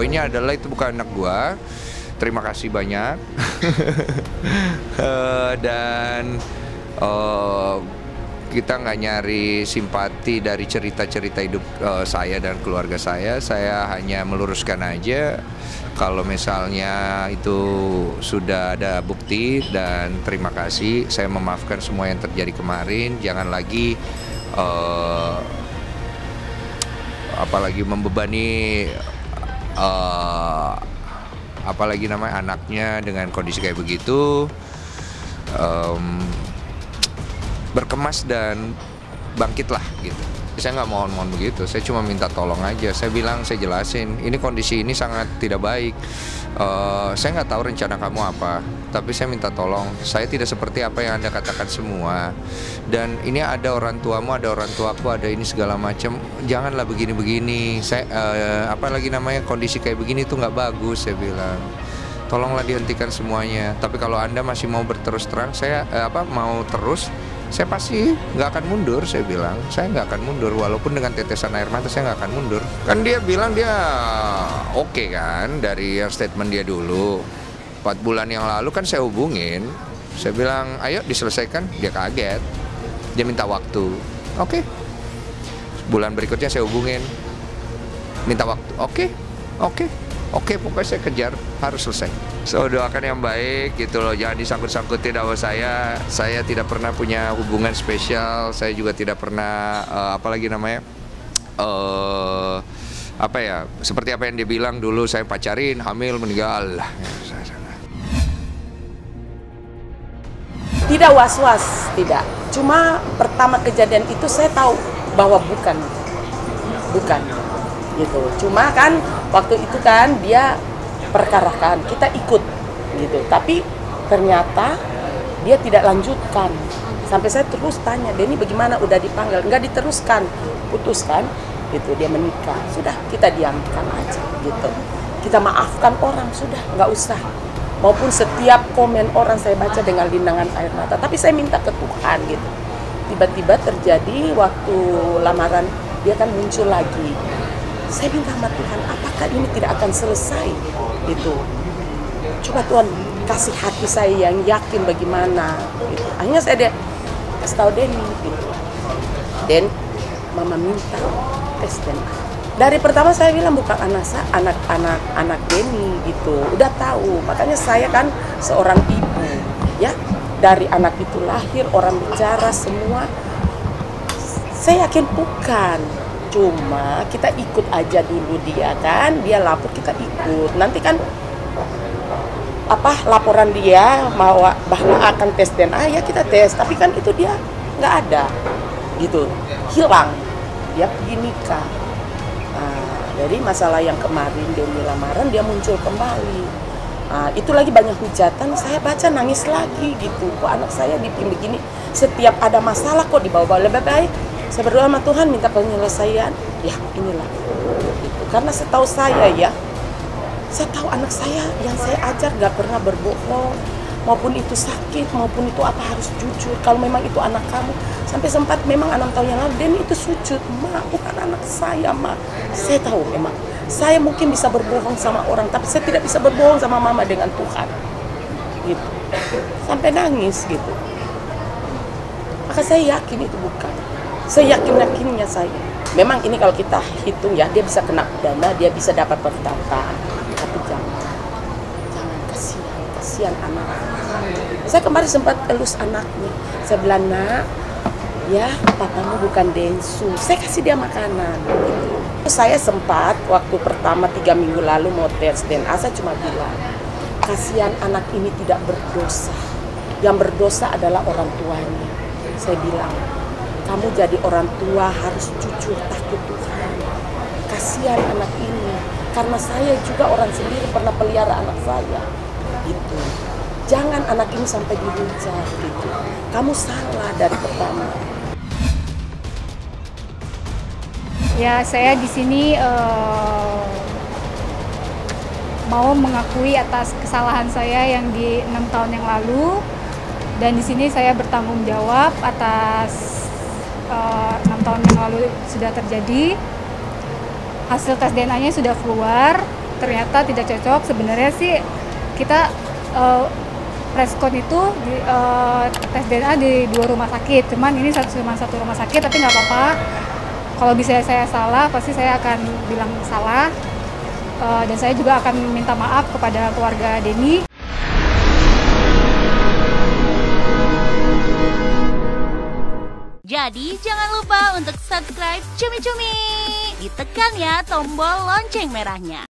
poinnya adalah itu bukan anak gua. Terima kasih banyak. Dan kita nggak nyari simpati dari cerita-cerita hidup saya dan keluarga saya. Saya hanya meluruskan aja kalau misalnya itu sudah ada bukti, dan terima kasih. Saya memaafkan semua yang terjadi kemarin. Jangan lagi apalagi membebani apalagi namanya anaknya dengan kondisi kayak begitu. Berkemas dan bangkitlah gitu. Saya nggak mohon-mohon begitu, saya cuma minta tolong aja. Saya bilang, saya jelasin, ini kondisi ini sangat tidak baik. Saya nggak tahu rencana kamu apa, tapi saya minta tolong. Saya tidak seperti apa yang Anda katakan semua. Dan ini ada orang tuamu, ada orang tuaku, ada ini segala macam. Janganlah begini-begini. Saya apalagi namanya kondisi kayak begini tuh nggak bagus, saya bilang. Tolonglah dihentikan semuanya. Tapi kalau Anda masih mau berterus terang, saya mau terus, saya pasti nggak akan mundur. Saya bilang, saya nggak akan mundur walaupun dengan tetesan air mata, saya nggak akan mundur. Kan dia bilang dia oke kan dari yang statement dia dulu. 4 bulan yang lalu kan saya hubungin, saya bilang ayo diselesaikan, dia kaget, dia minta waktu. Oke. Bulan berikutnya saya hubungin, minta waktu. Oke, pokoknya saya kejar, harus selesai. So, doakan yang baik gitu loh, jangan disangkut-sangkutin sama saya. Saya tidak pernah punya hubungan spesial, saya juga tidak pernah seperti apa yang dia bilang dulu, saya pacarin, hamil, meninggal. Tidak was-was, tidak. Cuma pertama kejadian itu saya tahu bahwa bukan gitu. Cuma kan waktu itu kan dia perkarakan, kita ikut gitu. Tapi ternyata dia tidak lanjutkan. Sampai saya terus tanya, Denny bagaimana, udah dipanggil? Enggak diteruskan, putuskan gitu, dia menikah. Sudah, kita diamkan aja gitu. Kita maafkan orang, sudah, nggak usah. Maupun setiap komen orang saya baca dengan linangan air mata. Tapi saya minta ke Tuhan gitu. Tiba-tiba terjadi waktu lamaran, dia kan muncul lagi. Saya minta sama Tuhan, apakah ini tidak akan selesai gitu. Coba Tuhan kasih hati saya yang yakin bagaimana gitu. Akhirnya saya kasih tahu Denny gitu. Den, mama minta tes DNA. Dari pertama saya bilang bukan anak Denny gitu. Udah tahu, makanya saya kan seorang ibu ya. Dari anak itu lahir, orang bicara semua. Saya yakin bukan. Cuma kita ikut aja dulu dia kan, dia lapor kita ikut. Nanti kan laporan dia bahwa akan tes DNA, ya kita tes. Tapi kan itu dia nggak ada, gitu, hilang. Dia pergi nikah. Nah, dari masalah yang kemarin dia lamaran, dia muncul kembali. Nah, itu lagi banyak hujatan. Saya baca nangis lagi gitu. Kok anak saya begini? Setiap ada masalah kok dibawa-bawa. Lebih baik saya berdoa sama Tuhan, minta penyelesaian. Ya inilah gitu. Karena setahu saya ya, saya tahu anak saya yang saya ajar gak pernah berbohong. Maupun itu sakit, maupun itu apa, harus jujur. Kalau memang itu anak kamu, sampai sempat memang 6 tahun yang lalu Den itu sujud, Ma bukan anak saya, Ma. Saya tahu memang saya mungkin bisa berbohong sama orang, tapi saya tidak bisa berbohong sama mama dengan Tuhan gitu. Sampai nangis gitu. Maka saya yakin itu bukan. Saya yakinnya saya. Memang ini kalau kita hitung ya, dia bisa kena pidana, dia bisa dapat pertataan. Tapi jangan kasihan anak. Saya kemarin sempat elus anaknya. Saya bilang, nak, ya papamu bukan Densu. Saya kasih dia makanan. Saya sempat waktu pertama 3 minggu lalu mau tes DNA, saya cuma bilang, kasihan anak ini tidak berdosa. Yang berdosa adalah orang tuanya. Saya bilang, kamu jadi orang tua harus jujur, takut Tuhan. Kasihan anak ini, karena saya juga orang sendiri pernah pelihara anak saya. Gitu. Jangan anak ini sampai dihujat gitu. Kamu salah dari pertama. Ya, saya di sini mau mengakui atas kesalahan saya yang di 6 tahun yang lalu, dan di sini saya bertanggung jawab atas 6 tahun yang lalu sudah terjadi. Hasil tes DNA-nya sudah keluar. ternyata tidak cocok. Sebenarnya sih kita preskon itu tes DNA di 2 rumah sakit, cuman ini cuma satu rumah sakit, tapi nggak apa-apa. Kalau bisa saya salah, pasti saya akan bilang salah, dan saya juga akan minta maaf kepada keluarga Denny. Jadi jangan lupa untuk subscribe Cumi Cumi. Ditekan ya tombol lonceng merahnya.